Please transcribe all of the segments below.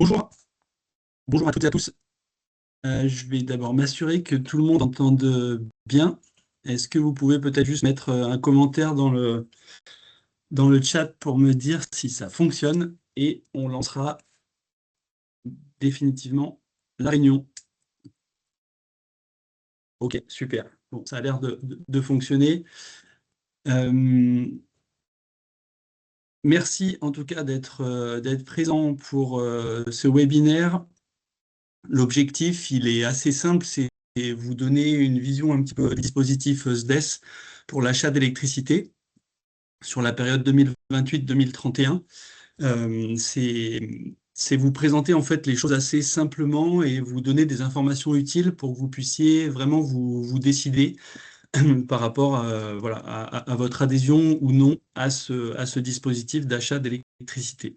Bonjour, bonjour à toutes et à tous. Je vais d'abord m'assurer que tout le monde entende bien. Est-ce que vous pouvez peut-être juste mettre un commentaire dans le chat pour me dire si ça fonctionne et on lancera définitivement la réunion. Ok, super. Bon, ça a l'air de fonctionner. Euh, Merci en tout cas d'être présent pour ce webinaire. L'objectif, il est assez simple, c'est vous donner une vision un petit peu du dispositif SDES pour l'achat d'électricité sur la période 2028-2031. C'est vous présenter en fait les choses assez simplement et vous donner des informations utiles pour que vous puissiez vraiment vous décider par rapport voilà, à votre adhésion ou non à ce dispositif d'achat d'électricité.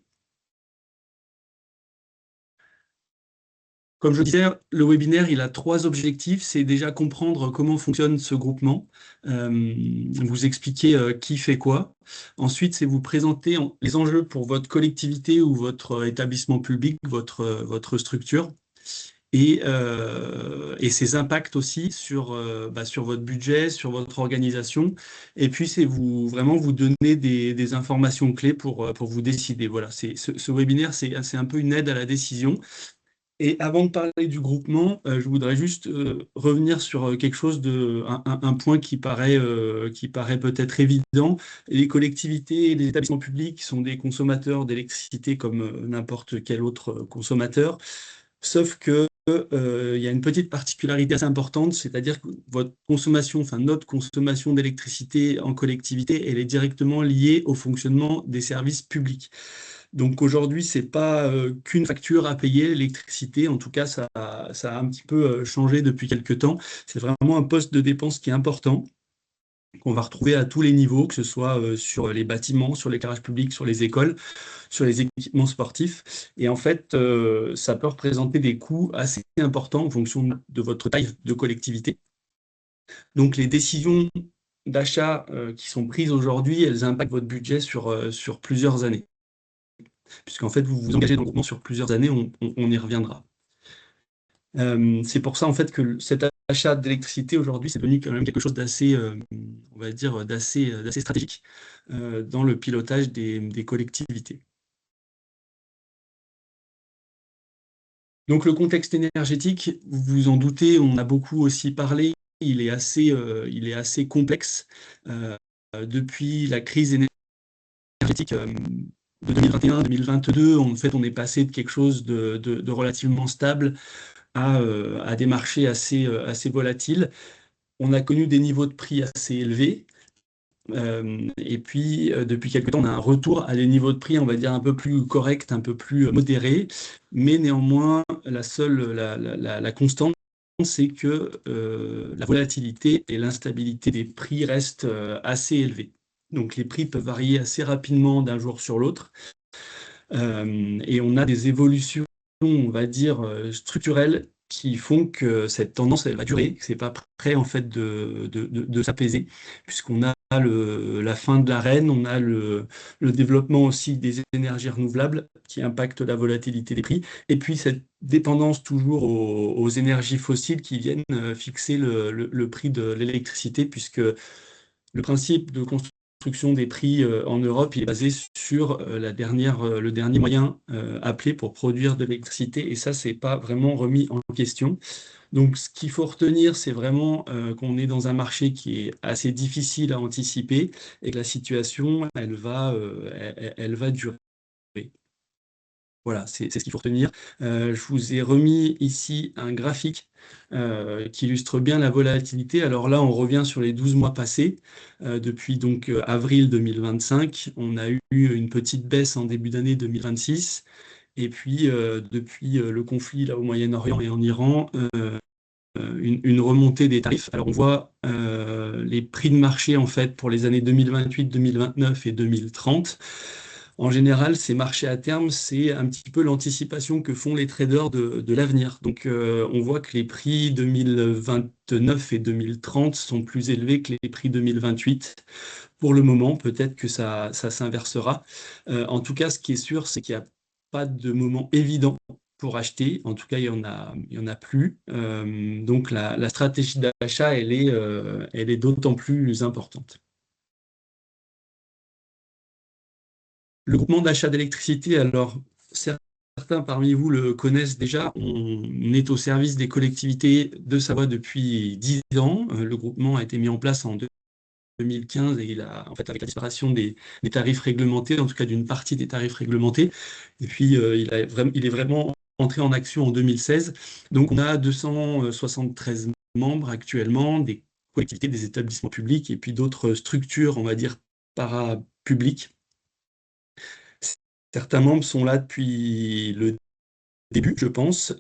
Comme je disais, le webinaire, il a trois objectifs. C'est déjà comprendre comment fonctionne ce groupement, vous expliquer qui fait quoi. Ensuite, c'est vous présenter les enjeux pour votre collectivité ou votre établissement public, votre structure, et ses impacts aussi sur votre budget, sur votre organisation. Et puis, c'est vraiment vous donner des informations clés pour vous décider. Voilà, ce webinaire, c'est un peu une aide à la décision. Et avant de parler du groupement, je voudrais juste revenir sur quelque chose un point qui paraît peut-être évident. Les collectivités et les établissements publics sont des consommateurs d'électricité comme n'importe quel autre consommateur, sauf que il y a une petite particularité assez importante, c'est-à-dire que votre consommation, enfin notre consommation d'électricité en collectivité, elle est directement liée au fonctionnement des services publics. Donc aujourd'hui, c'est pas qu'une facture à payer, l'électricité. En tout cas, ça a un petit peu changé depuis quelques temps. C'est vraiment un poste de dépense qui est important, qu'on va retrouver à tous les niveaux, que ce soit sur les bâtiments, sur l'éclairage public, sur les écoles, sur les équipements sportifs. Et en fait, ça peut représenter des coûts assez importants en fonction de votre taille de collectivité. Donc les décisions d'achat qui sont prises aujourd'hui, elles impactent votre budget sur plusieurs années, puisqu'en fait, vous vous engagez dans le groupement sur plusieurs années, on y reviendra. C'est pour ça, en fait, que cet achat d'électricité, aujourd'hui, c'est devenu quand même quelque chose d'assez, on va dire, d'assez stratégique dans le pilotage des collectivités. Donc, le contexte énergétique, vous vous en doutez, on a beaucoup aussi parlé, il est assez complexe. Depuis la crise énergétique de 2021-2022, en fait, on est passé de quelque chose de relativement stable à des marchés assez volatiles. On a connu des niveaux de prix assez élevés. Et puis, depuis quelque temps, on a un retour à des niveaux de prix, on va dire, un peu plus corrects, un peu plus modérés. Mais néanmoins, la constante, c'est que la volatilité et l'instabilité des prix restent assez élevées. Donc, les prix peuvent varier assez rapidement d'un jour sur l'autre. Et on a des évolutions, on va dire, structurelles qui font que cette tendance, elle va durer, que c'est pas prêt en fait de s'apaiser, puisqu'on a la fin de l'arène, on a le développement aussi des énergies renouvelables qui impactent la volatilité des prix, et puis cette dépendance toujours aux énergies fossiles qui viennent fixer le prix de l'électricité, puisque le principe de construction des prix en Europe, il est basé sur le dernier moyen appelé pour produire de l'électricité, et ça, c'est pas vraiment remis en question. Donc, ce qu'il faut retenir, c'est vraiment qu'on est dans un marché qui est assez difficile à anticiper et que la situation, elle va durer. Voilà, c'est ce qu'il faut retenir. Je vous ai remis ici un graphique qui illustre bien la volatilité. Alors là, on revient sur les 12 mois passés. Depuis donc avril 2025, on a eu une petite baisse en début d'année 2026. Et puis, depuis le conflit là, au Moyen-Orient et en Iran, une remontée des tarifs. Alors, on voit les prix de marché en fait pour les années 2028, 2029 et 2030. En général, ces marchés à terme, c'est un petit peu l'anticipation que font les traders de l'avenir. Donc, on voit que les prix 2029 et 2030 sont plus élevés que les prix 2028. Pour le moment, peut-être que ça s'inversera. En tout cas, ce qui est sûr, c'est qu'il y a pas de moment évident pour acheter. En tout cas, il y en a plus. Donc, la stratégie d'achat, elle est d'autant plus importante. Le groupement d'achat d'électricité, alors certains parmi vous le connaissent déjà, on est au service des collectivités de Savoie depuis 10 ans. Le groupement a été mis en place en 2015 et en fait, avec la disparition des tarifs réglementés, en tout cas d'une partie des tarifs réglementés. Et puis, il est vraiment entré en action en 2016. Donc, on a 273 membres actuellement, des collectivités, des établissements publics et puis d'autres structures, on va dire, parapubliques. Certains membres sont là depuis le début, je pense.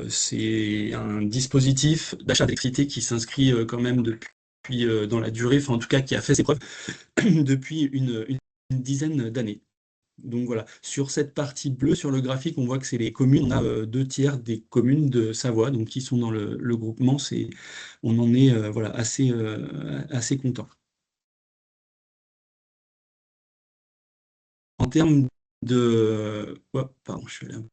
C'est un dispositif d'achat d'électricité qui s'inscrit quand même depuis dans la durée, enfin en tout cas qui a fait ses preuves depuis une dizaine d'années. Donc voilà, sur cette partie bleue, sur le graphique, on voit que c'est les communes. On a 2 tiers des communes de Savoie, donc qui sont dans le groupement. On en est voilà, assez content. En termes de... oh, pardon, je suis allé un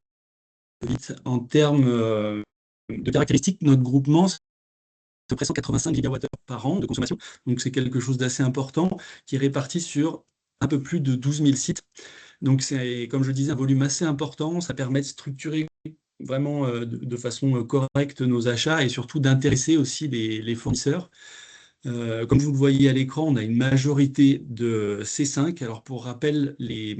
peu vite. En termes de caractéristiques, notre groupement, c'est à peu près 185 gigawattheures par an de consommation. Donc c'est quelque chose d'assez important qui est réparti sur un peu plus de 12 000 sites. Donc c'est, comme je le disais, un volume assez important. Ça permet de structurer vraiment de façon correcte nos achats et surtout d'intéresser aussi les fournisseurs. Comme vous le voyez à l'écran, on a une majorité de C5. Alors pour rappel, les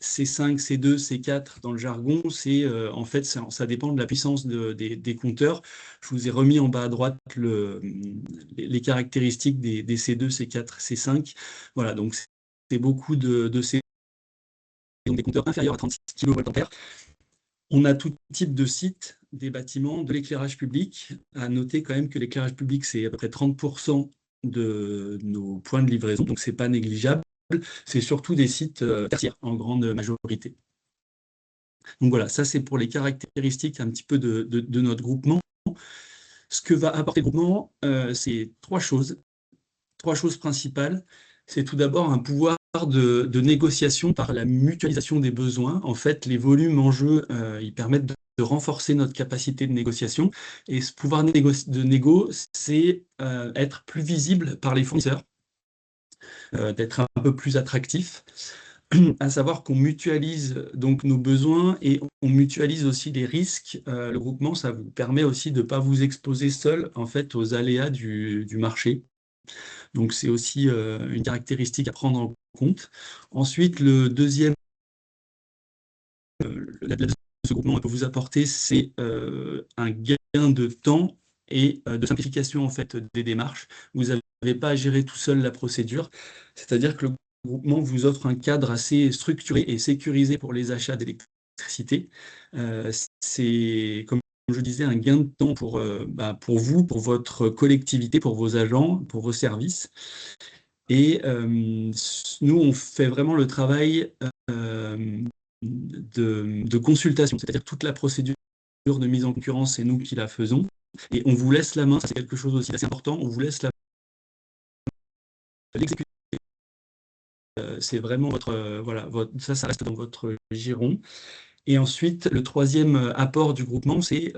C5, C2, C4 dans le jargon, en fait ça dépend de la puissance des compteurs. Je vous ai remis en bas à droite les caractéristiques des C2, C4, C5. Voilà, donc c'est beaucoup de C, donc des compteurs inférieurs à 36 kVA. On a tout type de sites, des bâtiments, de l'éclairage public. À noter quand même que l'éclairage public, c'est à peu près 30% de nos points de livraison, donc c'est pas négligeable. C'est surtout des sites tertiaires en grande majorité. Donc voilà, ça c'est pour les caractéristiques un petit peu de notre groupement. Ce que va apporter le groupement, c'est trois choses principales. C'est tout d'abord un pouvoir de négociation par la mutualisation des besoins. En fait, les volumes en jeu, ils permettent de renforcer notre capacité de négociation. Et ce pouvoir de négo, c'est être plus visible par les fournisseurs, d'être un peu plus attractif. À savoir qu'on mutualise donc nos besoins et on mutualise aussi les risques. Le groupement, ça vous permet aussi de ne pas vous exposer seul en fait aux aléas du marché. Donc c'est aussi une caractéristique à prendre en compte. Ensuite, la deuxième ce groupement peut vous apporter, c'est un gain de temps et de simplification en fait des démarches. Vous n'avez pas à gérer tout seul la procédure, c'est-à-dire que le groupement vous offre un cadre assez structuré et sécurisé pour les achats d'électricité. C'est, comme je disais, un gain de temps pour vous, pour votre collectivité, pour vos agents, pour vos services. Et nous, on fait vraiment le travail de consultation, c'est-à-dire toute la procédure de mise en concurrence, c'est nous qui la faisons. Et on vous laisse la main, ça c'est quelque chose aussi d'assez important, on vous laisse la main l'exécuter. C'est vraiment voilà, ça reste dans votre giron. Et ensuite, le troisième apport du groupement, c'est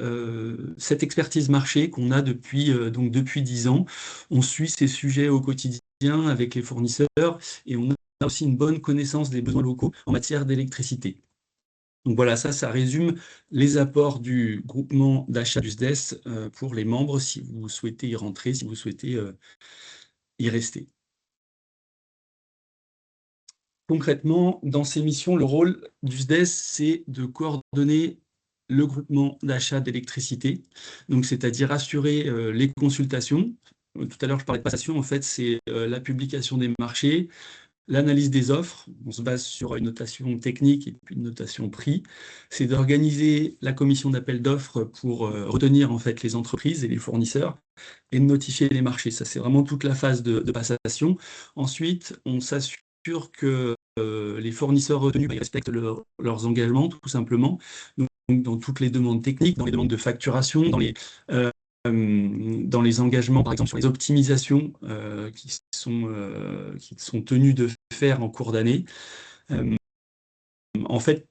cette expertise marché qu'on a donc depuis 10 ans. On suit ces sujets au quotidien avec les fournisseurs et on a aussi une bonne connaissance des besoins locaux en matière d'électricité. Donc voilà, ça résume les apports du groupement d'achat du SDES pour les membres si vous souhaitez y rentrer, si vous souhaitez y rester. Concrètement, dans ces missions, le rôle du SDES, c'est de coordonner le groupement d'achat d'électricité, donc c'est-à-dire assurer les consultations. Tout à l'heure, je parlais de passation, en fait, c'est la publication des marchés, l'analyse des offres, on se base sur une notation technique et puis une notation prix. C'est d'organiser la commission d'appel d'offres pour retenir en fait les entreprises et les fournisseurs et de notifier les marchés. Ça, c'est vraiment toute la phase de passation. Ensuite, on s'assure que les fournisseurs retenus ils respectent leurs engagements, tout simplement. Donc, dans toutes les demandes techniques, dans les demandes de facturation, dans les engagements, par exemple, sur les optimisations qui sont tenus de faire en cours d'année. En fait,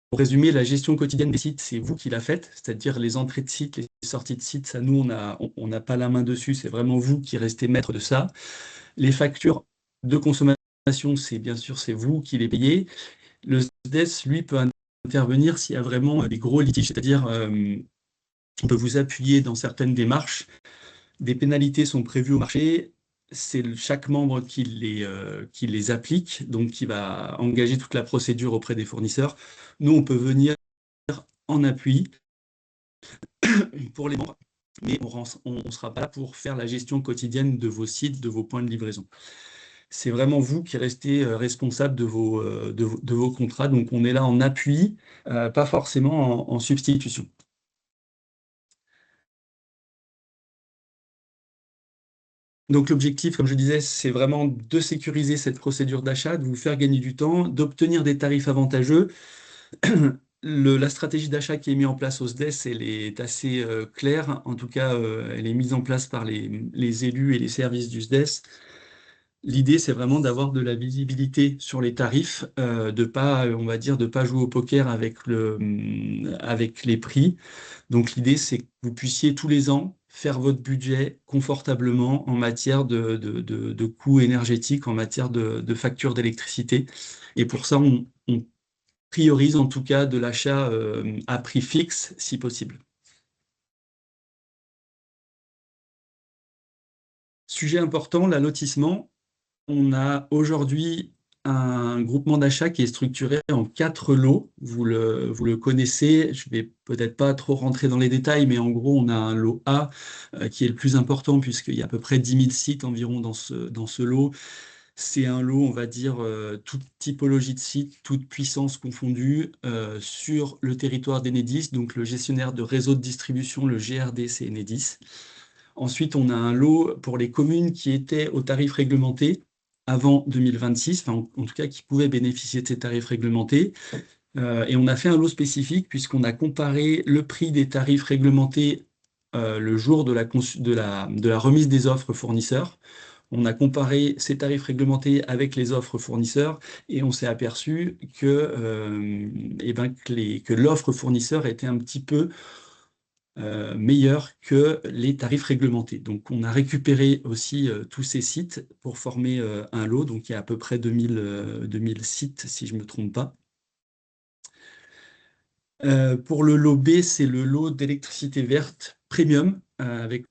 pour résumer, la gestion quotidienne des sites, c'est vous qui la faites, c'est-à-dire les entrées de sites, les sorties de sites, ça, nous, on n'a pas la main dessus, c'est vraiment vous qui restez maître de ça. Les factures de consommation, c'est bien sûr, c'est vous qui les payez. Le SDES, lui, peut intervenir s'il y a vraiment des gros litiges, c'est-à-dire on peut vous appuyer dans certaines démarches. Des pénalités sont prévues au marché. C'est chaque membre qui les applique, donc qui va engager toute la procédure auprès des fournisseurs. Nous, on peut venir en appui pour les membres, mais on ne sera pas là pour faire la gestion quotidienne de vos sites, de vos points de livraison. C'est vraiment vous qui restez responsable de vos contrats. Donc, on est là en appui, pas forcément en substitution. Donc l'objectif, comme je disais, c'est vraiment de sécuriser cette procédure d'achat, de vous faire gagner du temps, d'obtenir des tarifs avantageux. La stratégie d'achat qui est mise en place au SDES, elle est assez claire. En tout cas, elle est mise en place par les élus et les services du SDES. L'idée, c'est vraiment d'avoir de la visibilité sur les tarifs, de pas, on va dire, de pas jouer au poker avec les prix. Donc l'idée, c'est que vous puissiez tous les ans faire votre budget confortablement en matière de coûts énergétiques, en matière de factures d'électricité. Et pour ça, on priorise en tout cas de l'achat à prix fixe, si possible. Sujet important, l'allotissement. On a aujourd'hui un groupement d'achat qui est structuré en 4 lots. Vous le connaissez, je vais peut-être pas trop rentrer dans les détails, mais en gros, on a un lot A qui est le plus important puisqu'il y a à peu près 10 000 sites environ dans ce lot. C'est un lot, on va dire, toute typologie de sites, toute puissance confondue sur le territoire d'Enedis, donc le gestionnaire de réseau de distribution, le GRD, c'est Enedis. Ensuite, on a un lot pour les communes qui étaient au tarif réglementé avant 2026, enfin, en tout cas qui pouvaient bénéficier de ces tarifs réglementés. Et on a fait un lot spécifique puisqu'on a comparé le prix des tarifs réglementés le jour de la remise des offres fournisseurs. On a comparé ces tarifs réglementés avec les offres fournisseurs et on s'est aperçu que l'offre fournisseur était un petit peu meilleur que les tarifs réglementés. Donc, on a récupéré aussi tous ces sites pour former un lot. Donc, il y a à peu près 2000 sites, si je ne me trompe pas. Pour le lot B, c'est le lot d'électricité verte premium avec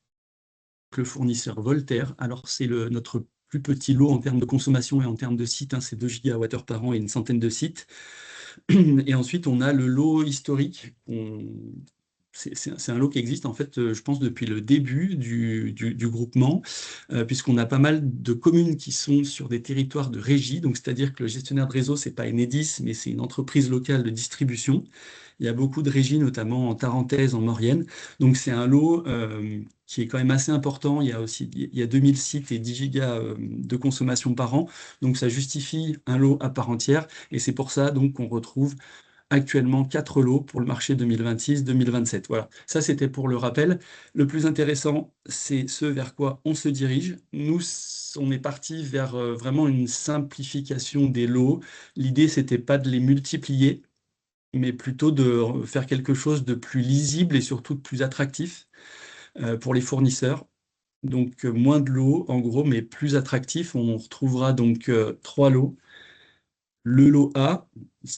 le fournisseur Voltaire. Alors, c'est notre plus petit lot en termes de consommation et en termes de sites, hein, c'est 2 gigawattheures par an et une centaine de sites. Et ensuite, on a le lot historique. C'est un lot qui existe, en fait, je pense, depuis le début du groupement, puisqu'on a pas mal de communes qui sont sur des territoires de régie. Donc, c'est-à-dire que le gestionnaire de réseau, c'est pas Enedis, mais c'est une entreprise locale de distribution. Il y a beaucoup de régies, notamment en Tarentaise, en Maurienne. Donc, c'est un lot qui est quand même assez important. Il y a 2000 sites et 10 gigas de consommation par an. Donc, ça justifie un lot à part entière. Et c'est pour ça donc qu'on retrouve actuellement 4 lots pour le marché 2026-2027. Voilà, ça c'était pour le rappel. Le plus intéressant, c'est ce vers quoi on se dirige. Nous, on est parti vers vraiment une simplification des lots. L'idée, c'était pas de les multiplier, mais plutôt de faire quelque chose de plus lisible et surtout de plus attractif pour les fournisseurs. Donc moins de lots en gros, mais plus attractif. On retrouvera donc 3 lots. Le lot A,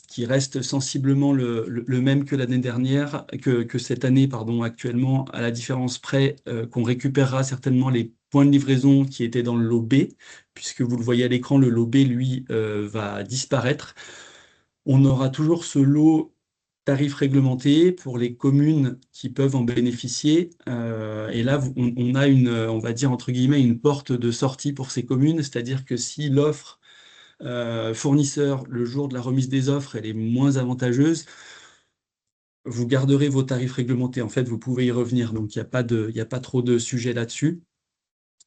qui reste sensiblement le même que l'année dernière, que cette année, pardon, actuellement, à la différence près qu'on récupérera certainement les points de livraison qui étaient dans le lot B, puisque vous le voyez à l'écran, le lot B, lui, va disparaître. On aura toujours ce lot tarif réglementé pour les communes qui peuvent en bénéficier. Et là, on a on va dire, entre guillemets, une porte de sortie pour ces communes, c'est-à-dire que si l'offre fournisseur, le jour de la remise des offres, elle est moins avantageuse, vous garderez vos tarifs réglementés. En fait, vous pouvez y revenir. Donc, il y a pas trop de sujets là-dessus.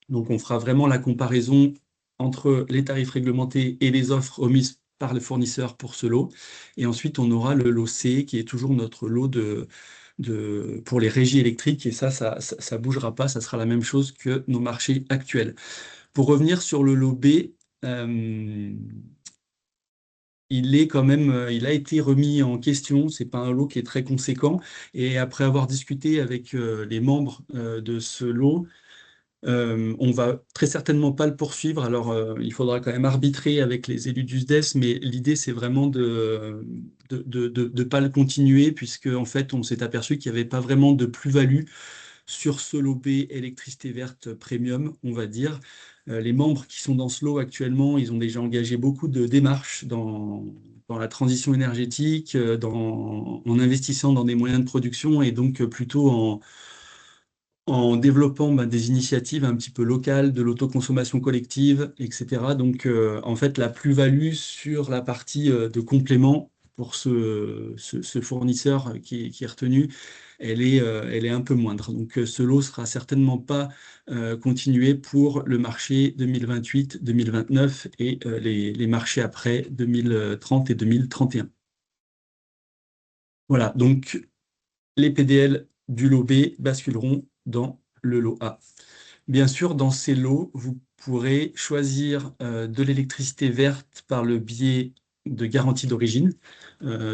Donc, on fera vraiment la comparaison entre les tarifs réglementés et les offres remises par le fournisseur pour ce lot. Et ensuite, on aura le lot C, qui est toujours notre lot pour les régies électriques. Et ça bougera pas. Ça sera la même chose que nos marchés actuels. Pour revenir sur le lot B, il est quand même, il a été remis en question. C'est pas un lot qui est très conséquent. Et après avoir discuté avec les membres de ce lot, on va très certainement pas le poursuivre. Alors, il faudra quand même arbitrer avec les élus du SDES, mais l'idée, c'est vraiment de pas le continuer, puisque en fait, on s'est aperçu qu'il n'y avait pas vraiment de plus-value sur ce lot B électricité verte premium, on va dire. Les membres qui sont dans ce lot actuellement, ils ont déjà engagé beaucoup de démarches dans la transition énergétique, en investissant dans des moyens de production et donc plutôt en développant des initiatives un petit peu locales, de l'autoconsommation collective, etc. Donc, en fait, la plus-value sur la partie de complément pour ce fournisseur qui est retenu, elle est un peu moindre. Donc, ce lot sera certainement pas continué pour le marché 2028-2029 et les marchés après 2030 et 2031. Voilà, donc les PDL du lot B basculeront dans le lot A. Bien sûr, dans ces lots, vous pourrez choisir de l'électricité verte par le biais de garantie d'origine.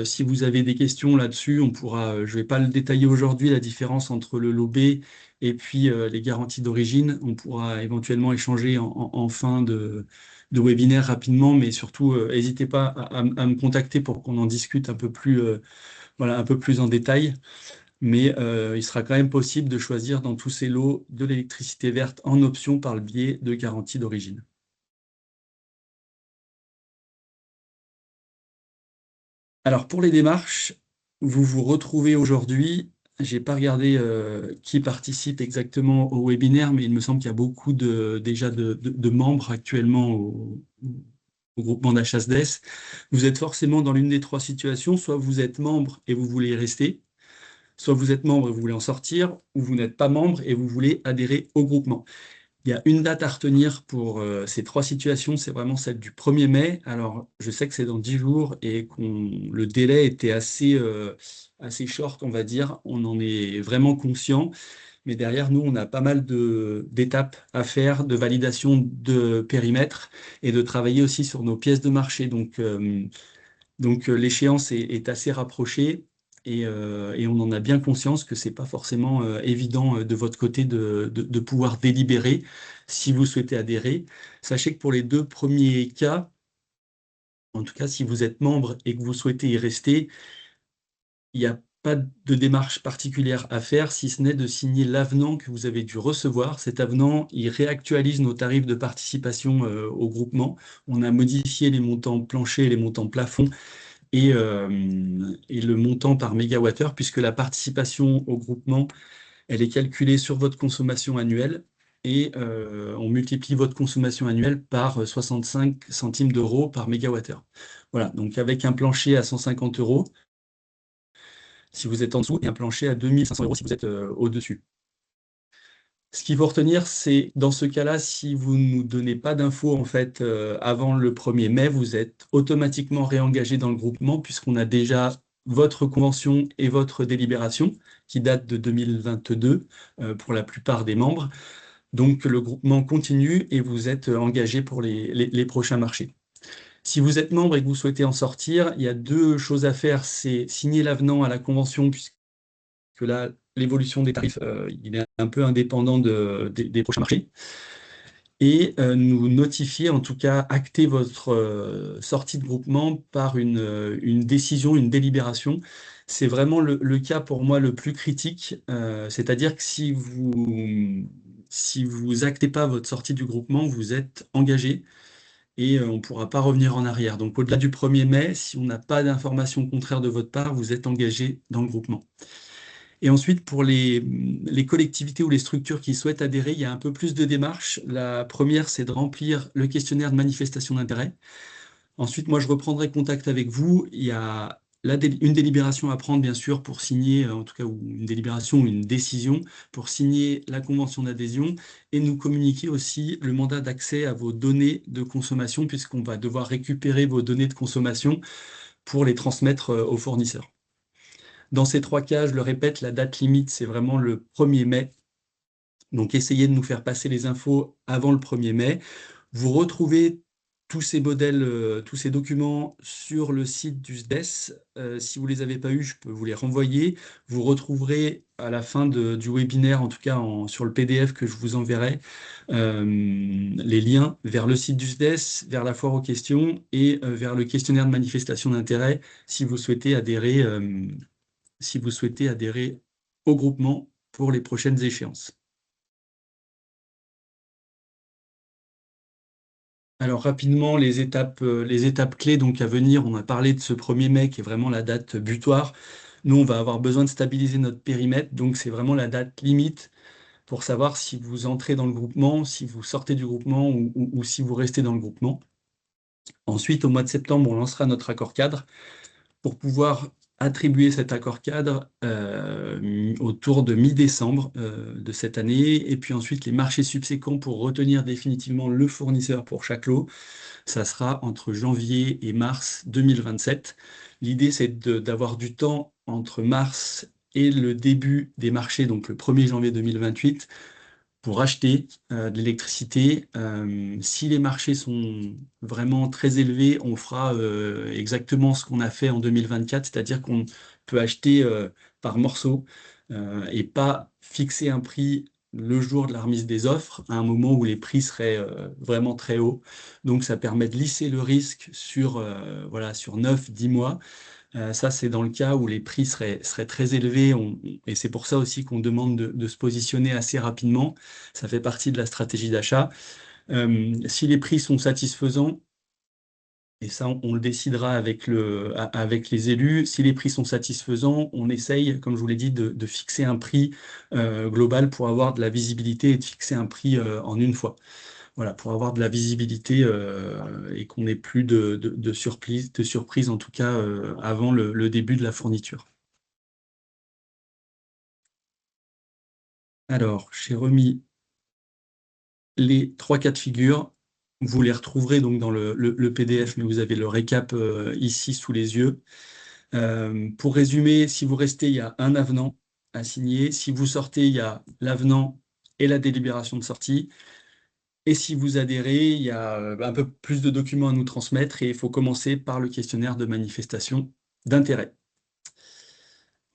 Si vous avez des questions là-dessus, on pourra, je ne vais pas le détailler aujourd'hui, la différence entre le lot B et puis les garanties d'origine. On pourra éventuellement échanger en fin de webinaire rapidement, mais surtout, n'hésitez pas à me contacter pour qu'on en discute un peu plus, voilà, un peu plus en détail. Mais il sera quand même possible de choisir dans tous ces lots de l'électricité verte en option par le biais de garantie d'origine. Alors pour les démarches, vous vous retrouvez aujourd'hui. J'ai pas regardé qui participe exactement au webinaire, mais il me semble qu'il y a beaucoup déjà de membres actuellement au groupement d'achat SDES. Vous êtes forcément dans l'une des trois situations, soit vous êtes membre et vous voulez y rester, soit vous êtes membre et vous voulez en sortir, ou vous n'êtes pas membre et vous voulez adhérer au groupement. Il y a une date à retenir pour ces trois situations, c'est vraiment celle du 1er mai. Alors, je sais que c'est dans 10 jours et que le délai était assez short, on va dire. On en est vraiment conscient. Mais derrière nous, on a pas mal d'étapes à faire, de validation de périmètre et de travailler aussi sur nos pièces de marché. Donc, l'échéance est assez rapprochée et on en a bien conscience que c'est pas forcément évident de votre côté de pouvoir délibérer si vous souhaitez adhérer. Sachez que pour les deux premiers cas, en tout cas si vous êtes membre et que vous souhaitez y rester, il n'y a pas de démarche particulière à faire, si ce n'est de signer l'avenant que vous avez dû recevoir. Cet avenant, il réactualise nos tarifs de participation au groupement. On a modifié les montants planchers et les montants plafonds et le montant par mégawattheure, puisque la participation au groupement, elle est calculée sur votre consommation annuelle et on multiplie votre consommation annuelle par 65 centimes d'euros par mégawattheure. Voilà, donc avec un plancher à 150 euros, si vous êtes en dessous, et un plancher à 2500 euros si vous êtes au-dessus. Ce qu'il faut retenir, c'est dans ce cas-là, si vous ne nous donnez pas d'infos en fait avant le 1er mai, vous êtes automatiquement réengagé dans le groupement puisqu'on a déjà votre convention et votre délibération qui date de 2022 pour la plupart des membres. Donc le groupement continue et vous êtes engagé pour les prochains marchés. Si vous êtes membre et que vous souhaitez en sortir, il y a deux choses à faire, c'est signer l'avenant à la convention puisque là, l'évolution des tarifs, il est un peu indépendant des prochains marchés. Et nous notifier, en tout cas, acter votre sortie de groupement par une décision, une délibération. C'est vraiment le cas pour moi le plus critique. C'est-à-dire que si vous actez pas votre sortie du groupement, vous êtes engagé et on ne pourra pas revenir en arrière. Donc au-delà du 1er mai, si on n'a pas d'informations contraires de votre part, vous êtes engagé dans le groupement. Et ensuite, pour les collectivités ou les structures qui souhaitent adhérer, il y a un peu plus de démarches. La première, c'est de remplir le questionnaire de manifestation d'intérêt. Ensuite, moi, je reprendrai contact avec vous. Il y a une délibération à prendre, bien sûr, pour signer, en tout cas, ou une délibération ou une décision, pour signer la convention d'adhésion et nous communiquer aussi le mandat d'accès à vos données de consommation, puisqu'on va devoir récupérer vos données de consommation pour les transmettre aux fournisseurs. Dans ces trois cas, je le répète, la date limite, c'est vraiment le 1er mai. Donc, essayez de nous faire passer les infos avant le 1er mai. Vous retrouvez tous ces modèles, tous ces documents sur le site du SDES. Si vous ne les avez pas eus, je peux vous les renvoyer. Vous retrouverez à la fin du webinaire, en tout cas sur le PDF que je vous enverrai, les liens vers le site du SDES, vers la foire aux questions et vers le questionnaire de manifestation d'intérêt si vous souhaitez adhérer au groupement pour les prochaines échéances. Alors rapidement, les étapes clés donc à venir, on a parlé de ce 1er mai qui est vraiment la date butoir. Nous, on va avoir besoin de stabiliser notre périmètre, donc c'est vraiment la date limite pour savoir si vous entrez dans le groupement, si vous sortez du groupement ou si vous restez dans le groupement. Ensuite, au mois de septembre, on lancera notre accord cadre pour pouvoir attribuer cet accord cadre autour de mi-décembre de cette année. Et puis ensuite, les marchés subséquents pour retenir définitivement le fournisseur pour chaque lot. Ça sera entre janvier et mars 2027. L'idée, c'est d'avoir du temps entre mars et le début des marchés, donc le 1er janvier 2028, pour acheter de l'électricité. Si les marchés sont vraiment très élevés, on fera exactement ce qu'on a fait en 2024, c'est-à-dire qu'on peut acheter par morceaux et pas fixer un prix le jour de la remise des offres, à un moment où les prix seraient vraiment très hauts. Donc ça permet de lisser le risque voilà, sur 9-10 mois. Ça, c'est dans le cas où les prix seraient très élevés, et c'est pour ça aussi qu'on demande de se positionner assez rapidement. Ça fait partie de la stratégie d'achat. Si les prix sont satisfaisants, et ça, on le décidera avec les élus, si les prix sont satisfaisants, on essaye, comme je vous l'ai dit, de fixer un prix global pour avoir de la visibilité et de fixer un prix en une fois. Voilà, pour avoir de la visibilité et qu'on n'ait plus de surprise, en tout cas avant le début de la fourniture. Alors, j'ai remis les 3 cas de figure. Vous les retrouverez donc dans le PDF, mais vous avez le récap ici sous les yeux. Pour résumer, si vous restez, il y a un avenant à signer. Si vous sortez, il y a l'avenant et la délibération de sortie. Et si vous adhérez, il y a un peu plus de documents à nous transmettre et il faut commencer par le questionnaire de manifestation d'intérêt.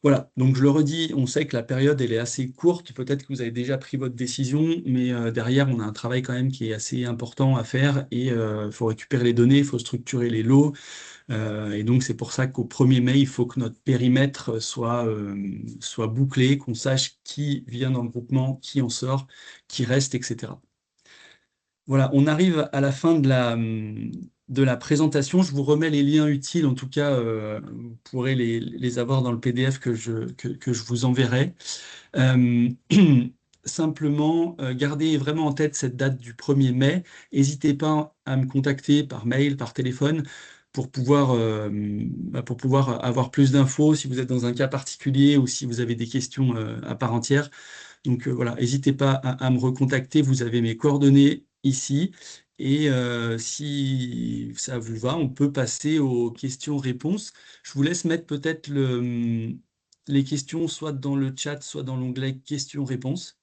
Voilà, donc je le redis, on sait que la période elle est assez courte, peut-être que vous avez déjà pris votre décision, mais derrière on a un travail quand même qui est assez important à faire et il faut récupérer les données, il faut structurer les lots, et donc c'est pour ça qu'au 1er mai, il faut que notre périmètre soit bouclé, qu'on sache qui vient dans le groupement, qui en sort, qui reste, etc. Voilà, on arrive à la fin de la présentation. Je vous remets les liens utiles, en tout cas, vous pourrez les avoir dans le PDF que je vous enverrai. Euh, Simplement, gardez vraiment en tête cette date du 1er mai. N'hésitez pas à me contacter par mail, par téléphone, pour pouvoir avoir plus d'infos si vous êtes dans un cas particulier ou si vous avez des questions à part entière. Donc voilà, n'hésitez pas à me recontacter, vous avez mes coordonnées ici. Et si ça vous va, on peut passer aux questions-réponses. Je vous laisse mettre peut-être les questions soit dans le chat, soit dans l'onglet questions-réponses.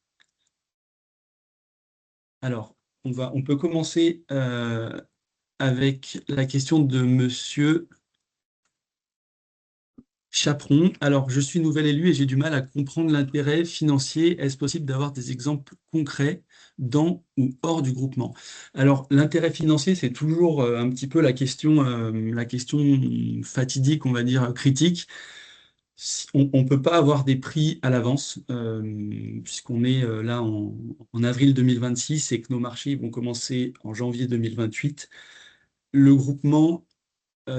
Alors, on peut commencer avec la question de Monsieur Chaperon. Alors, je suis nouvel élu et j'ai du mal à comprendre l'intérêt financier. Est-ce possible d'avoir des exemples concrets dans ou hors du groupement? Alors, l'intérêt financier, c'est toujours un petit peu la question fatidique, on va dire critique. On ne peut pas avoir des prix à l'avance, puisqu'on est là en avril 2026 et que nos marchés vont commencer en janvier 2028. Le groupement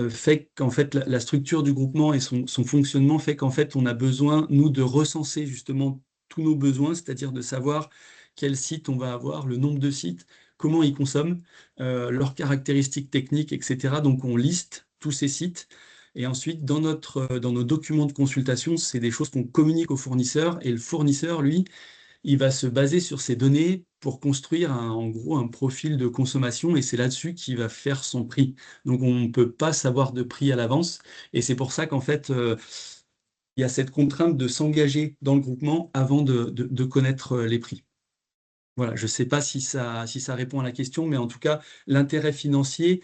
fait qu'en fait la structure du groupement et son fonctionnement fait qu'en fait on a besoin, nous, de recenser justement tous nos besoins, c'est-à-dire de savoir quels sites on va avoir, le nombre de sites, comment ils consomment, leurs caractéristiques techniques, etc. Donc on liste tous ces sites. Et ensuite, dans nos documents de consultation, c'est des choses qu'on communique au fournisseur. Et le fournisseur, lui, il va se baser sur ces données pour construire en gros un profil de consommation et c'est là-dessus qu'il va faire son prix. Donc on ne peut pas savoir de prix à l'avance et c'est pour ça qu'en fait il y a cette contrainte de s'engager dans le groupement avant de connaître les prix. Voilà, je ne sais pas si ça répond à la question, mais en tout cas, l'intérêt financier,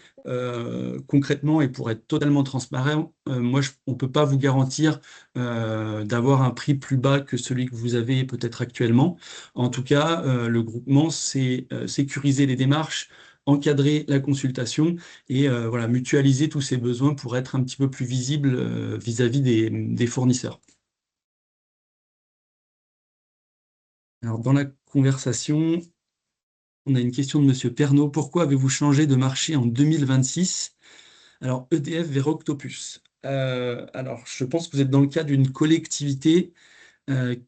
concrètement et pour être totalement transparent, moi on ne peut pas vous garantir, d'avoir un prix plus bas que celui que vous avez peut-être actuellement. En tout cas, le groupement, c'est, sécuriser les démarches, encadrer la consultation et voilà, mutualiser tous ces besoins pour être un petit peu plus visible, vis-à-vis des fournisseurs. Alors dans la conversation, on a une question de Monsieur Pernaut. Pourquoi avez-vous changé de marché en 2026? Alors, EDF vers Octopus. Alors, je pense que vous êtes dans le cas d'une collectivité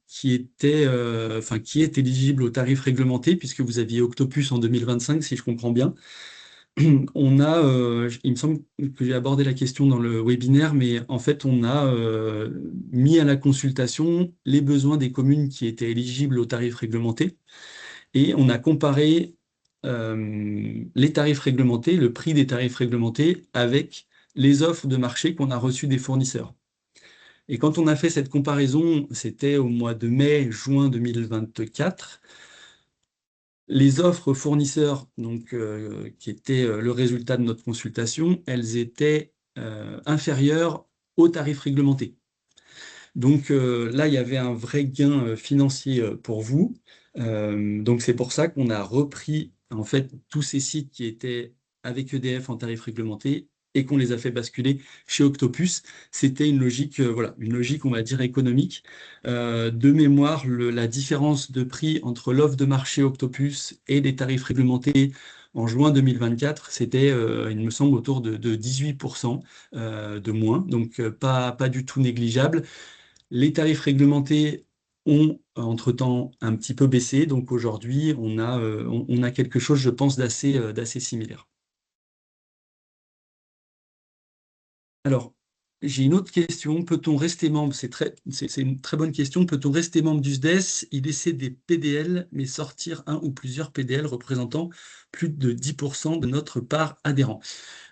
qui était, enfin, qui est éligible au tarif réglementé, puisque vous aviez Octopus en 2025, si je comprends bien. On a, il me semble que j'ai abordé la question dans le webinaire, mais en fait, on a mis à la consultation les besoins des communes qui étaient éligibles au tarif réglementé. Et on a comparé les tarifs réglementés, le prix des tarifs réglementés avec les offres de marché qu'on a reçues des fournisseurs. Et quand on a fait cette comparaison, c'était au mois de mai-juin 2024, les offres fournisseurs, donc, qui étaient le résultat de notre consultation, elles étaient inférieures aux tarifs réglementés. Donc là, il y avait un vrai gain financier pour vous. Donc c'est pour ça qu'on a repris en fait tous ces sites qui étaient avec EDF en tarif réglementé et qu'on les a fait basculer chez Octopus. C'était une logique, voilà, une logique, on va dire, économique. De mémoire, la différence de prix entre l'offre de marché Octopus et les tarifs réglementés en juin 2024, c'était, il me semble, autour de 18% de moins, donc pas du tout négligeable. Les tarifs réglementés ont entre-temps un petit peu baissé, donc aujourd'hui on a quelque chose, je pense, d'assez similaire. Alors, j'ai une autre question. Peut-on rester membre? C'est une très bonne question. Peut-on rester membre du SDES, y laisser des PDL, mais sortir un ou plusieurs PDL représentant plus de 10% de notre part adhérent?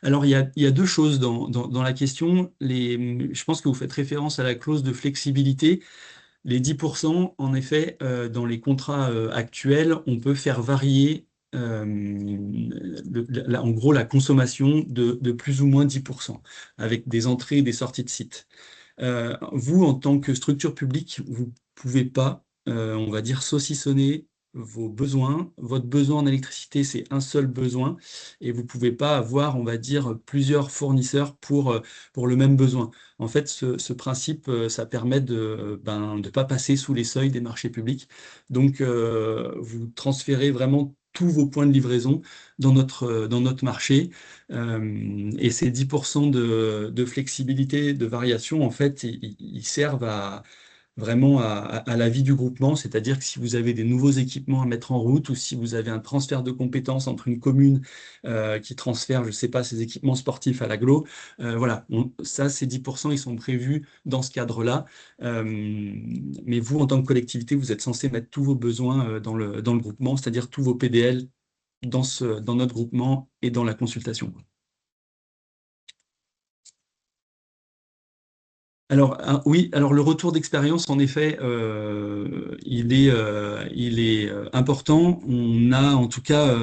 Alors, il y a deux choses dans la question. Je pense que vous faites référence à la clause de flexibilité. Les 10%, en effet, dans les contrats actuels, on peut faire varier en gros la consommation de plus ou moins 10%, avec des entrées et des sorties de site. Vous, en tant que structure publique, vous pouvez pas, on va dire, saucissonner vos besoins. Votre besoin en électricité, c'est un seul besoin, et vous pouvez pas avoir, on va dire, plusieurs fournisseurs pour le même besoin. En fait, ce principe, ça permet de pas passer sous les seuils des marchés publics. Donc, vous transférez vraiment tous vos points de livraison dans notre marché. Et ces 10% de flexibilité, de variation, en fait, ils servent vraiment à la vie du groupement, c'est-à-dire que si vous avez des nouveaux équipements à mettre en route ou si vous avez un transfert de compétences entre une commune qui transfère, je ne sais pas, ses équipements sportifs à l'agglo, voilà, ça, ces 10%, ils sont prévus dans ce cadre-là. Euh, mais vous, en tant que collectivité, vous êtes censé mettre tous vos besoins dans le groupement, c'est-à-dire tous vos PDL dans notre groupement et dans la consultation. Alors, oui, alors le retour d'expérience, en effet, il est important. On a en tout cas,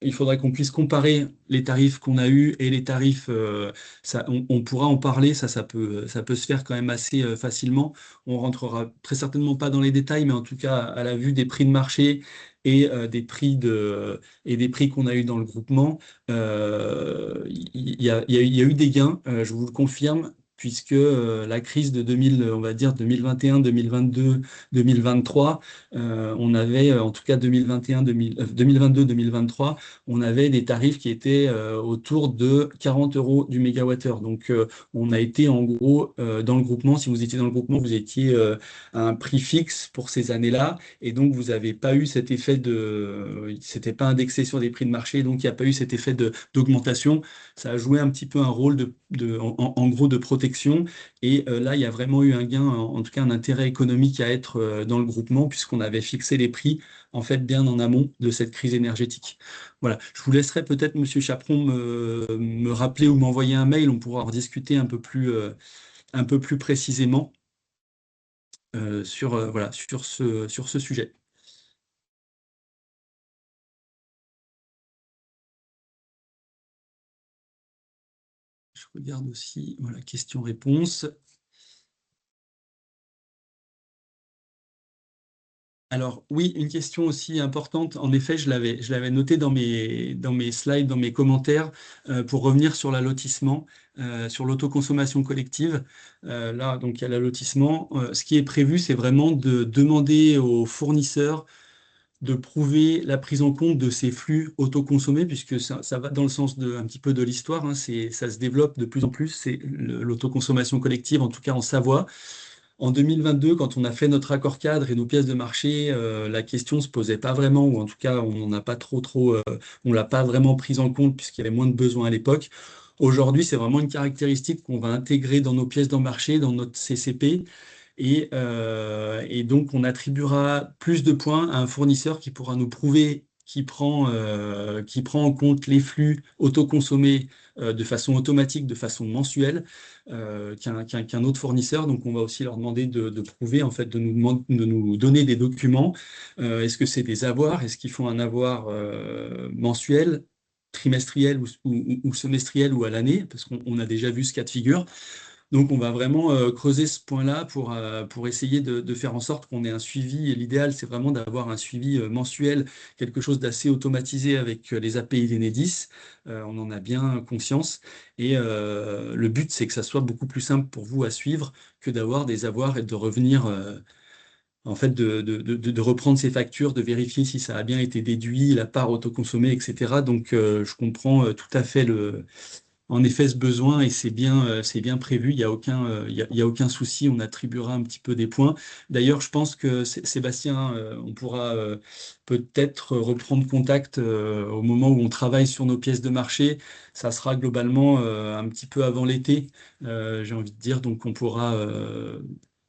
il faudrait qu'on puisse comparer les tarifs qu'on a eus et les tarifs, on pourra en parler, ça peut se faire quand même assez facilement. On rentrera très certainement pas dans les détails, mais en tout cas, à la vue des prix de marché et des prix qu'on a eu dans le groupement, il y a eu des gains, je vous le confirme, puisque la crise de 2000, on va dire 2021, 2022, 2023, on avait en tout cas 2021, 2022, 2023, on avait des tarifs qui étaient autour de 40 euros du mégawattheure. Donc, on a été en gros dans le groupement. Si vous étiez dans le groupement, vous étiez à un prix fixe pour ces années-là. Et donc, vous n'avez pas eu cet effet c'était pas indexé sur des prix de marché. Donc, il n'y a pas eu cet effet d'augmentation. Ça a joué un petit peu un rôle en gros de protection. Et là, il y a vraiment eu un gain, en tout cas un intérêt économique à être dans le groupement, puisqu'on avait fixé les prix en fait bien en amont de cette crise énergétique. Voilà, je vous laisserai peut-être, Monsieur Chaperon, me rappeler ou m'envoyer un mail, on pourra en discuter un peu plus précisément sur, voilà, sur ce sujet. Je regarde aussi, voilà, question-réponse. Alors oui, une question aussi importante. En effet, je l'avais noté dans mes slides, dans mes commentaires, pour revenir sur l'allotissement, sur l'autoconsommation collective. Là, donc il y a l'allotissement. Ce qui est prévu, c'est vraiment de demander aux fournisseurs de prouver la prise en compte de ces flux autoconsommés, puisque ça va dans le sens un petit peu de l'histoire, hein. Ça se développe de plus en plus, c'est l'autoconsommation collective, en tout cas en Savoie. En 2022, quand on a fait notre accord cadre et nos pièces de marché, la question se posait pas vraiment, ou en tout cas, on n'a pas on l'a pas vraiment prise en compte puisqu'il y avait moins de besoins à l'époque. Aujourd'hui, c'est vraiment une caractéristique qu'on va intégrer dans nos pièces de marché, dans notre CCP. Et donc, on attribuera plus de points à un fournisseur qui pourra nous prouver qui prend en compte les flux autoconsommés de façon automatique, de façon mensuelle, qu'un autre fournisseur. Donc, on va aussi leur demander de prouver, en fait, de nous donner des documents. Est-ce que c'est des avoirs? Est-ce qu'ils font un avoir mensuel, trimestriel ou semestriel ou à l'année? Parce qu'on a déjà vu ce cas de figure. Donc, on va vraiment creuser ce point-là pour essayer de faire en sorte qu'on ait un suivi. Et l'idéal, c'est vraiment d'avoir un suivi mensuel, quelque chose d'assez automatisé avec les API d'Enedis. On en a bien conscience. Et le but, c'est que ça soit beaucoup plus simple pour vous à suivre que d'avoir des avoirs et de revenir, en fait, de reprendre ces factures, de vérifier si ça a bien été déduit, la part autoconsommée, etc. Donc, je comprends tout à fait en effet, ce besoin, et c'est bien prévu, il y a aucun souci, on attribuera un petit peu des points. D'ailleurs, je pense que Sébastien, on pourra peut-être reprendre contact au moment où on travaille sur nos pièces de marché. Ça sera globalement un petit peu avant l'été, j'ai envie de dire, donc on pourra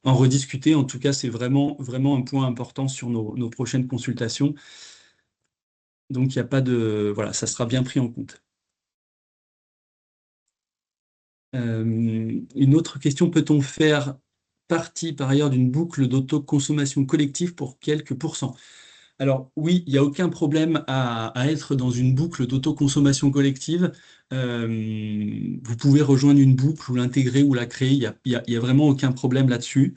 en rediscuter. En tout cas, c'est vraiment un point important sur nos prochaines consultations. Donc, il n'y a pas de... Voilà, ça sera bien pris en compte. Une autre question, peut-on faire partie par ailleurs d'une boucle d'autoconsommation collective pour quelques pourcents? Alors oui, il n'y a aucun problème à être dans une boucle d'autoconsommation collective. Vous pouvez rejoindre une boucle ou l'intégrer ou la créer, il y a vraiment aucun problème là-dessus.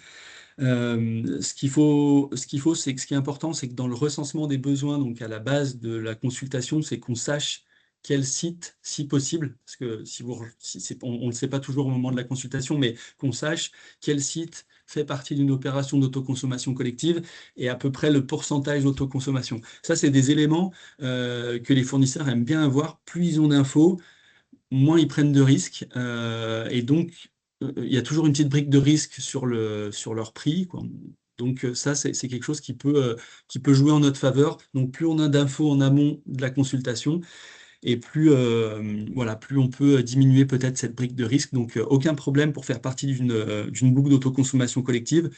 C'est que ce qui est important, c'est que dans le recensement des besoins, donc à la base de la consultation, c'est qu'on sache quel site, si possible, parce que on ne le sait pas toujours au moment de la consultation, mais qu'on sache quel site fait partie d'une opération d'autoconsommation collective et à peu près le pourcentage d'autoconsommation. Ça, c'est des éléments que les fournisseurs aiment bien avoir. Plus ils ont d'infos, moins ils prennent de risques. Et donc, il y a toujours une petite brique de risque sur leur prix, quoi. Donc, ça, c'est quelque chose qui peut jouer en notre faveur. Donc, plus on a d'infos en amont de la consultation, et plus, voilà, plus on peut diminuer peut-être cette brique de risque. Donc, aucun problème pour faire partie d'une boucle d'autoconsommation collective.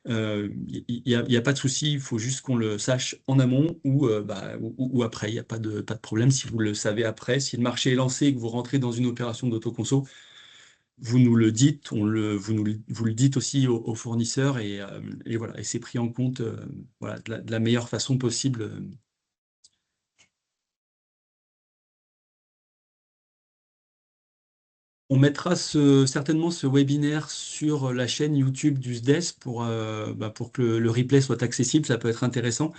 Il y a pas de souci, il faut juste qu'on le sache en amont ou après. Il n'y a pas de problème si vous le savez après. Si le marché est lancé et que vous rentrez dans une opération d'autoconso, vous nous le dites, vous le dites aussi aux fournisseurs et voilà, et c'est pris en compte voilà, de la meilleure façon possible. On mettra certainement ce webinaire sur la chaîne YouTube du SDES pour que le replay soit accessible, ça peut être intéressant.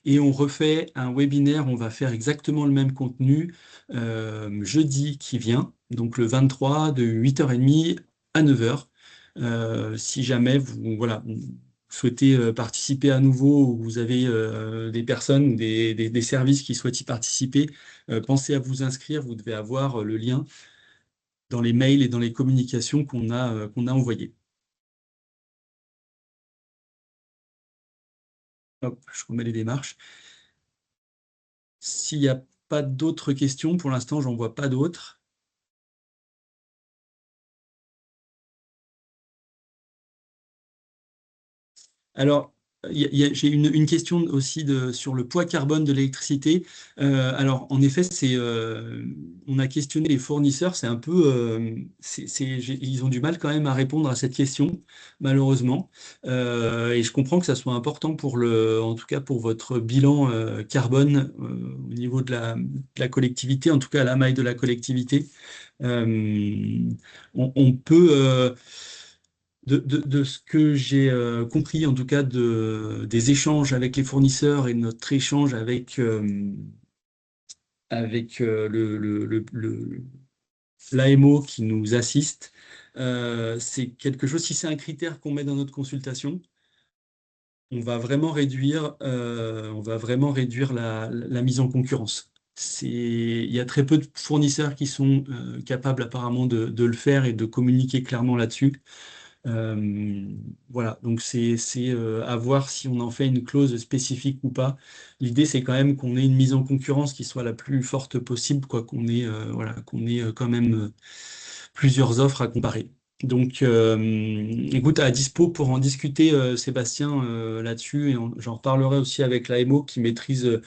Et on refait un webinaire, on va faire exactement le même contenu jeudi qui vient, donc le 23 de 8h30 à 9h. Si jamais vous souhaitez participer à nouveau ou vous avez des personnes ou des services qui souhaitent y participer, pensez à vous inscrire, vous devez avoir le lien dans les mails et dans les communications qu'on a envoyées. Hop, je remets les démarches. S'il n'y a pas d'autres questions, pour l'instant, j'en vois pas d'autres. Alors, J'ai une question aussi sur le poids carbone de l'électricité. Alors, en effet, on a questionné les fournisseurs. C'est un peu, ils ont du mal quand même à répondre à cette question, malheureusement. Et je comprends que ça soit important en tout cas pour votre bilan carbone au niveau de la collectivité, en tout cas à la maille de la collectivité. On peut, de ce que j'ai compris, en tout cas des échanges avec les fournisseurs et notre échange avec l'AMO qui nous assiste, c'est quelque chose, si c'est un critère qu'on met dans notre consultation, on va vraiment réduire la mise en concurrence. Il y a très peu de fournisseurs qui sont capables apparemment de le faire et de communiquer clairement là-dessus. Euh, voilà, donc c'est à voir si on en fait une clause spécifique ou pas. L'idée, c'est quand même qu'on ait une mise en concurrence qui soit la plus forte possible, quoi, qu'on ait quand même plusieurs offres à comparer. Donc, écoute, à dispo pour en discuter, Sébastien, là-dessus, et j'en reparlerai aussi avec l'AMO qui maîtrise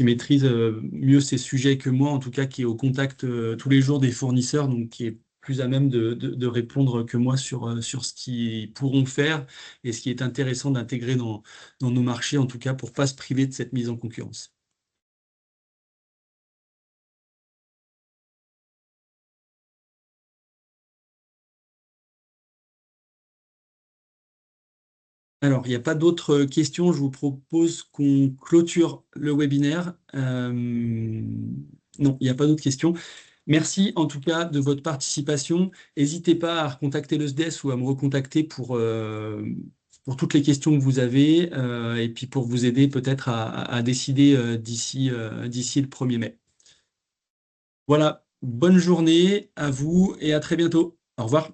mieux ces sujets que moi, en tout cas, qui est au contact tous les jours des fournisseurs, donc qui est plus à même de répondre que moi sur ce qu'ils pourront faire et ce qui est intéressant d'intégrer dans nos marchés, en tout cas, pour pas se priver de cette mise en concurrence. Alors, il n'y a pas d'autres questions. Je vous propose qu'on clôture le webinaire. Non, il n'y a pas d'autres questions. Merci en tout cas de votre participation. N'hésitez pas à recontacter le SDES ou à me recontacter pour toutes les questions que vous avez et puis pour vous aider peut-être à décider d'ici le 1er mai. Voilà, bonne journée à vous et à très bientôt. Au revoir.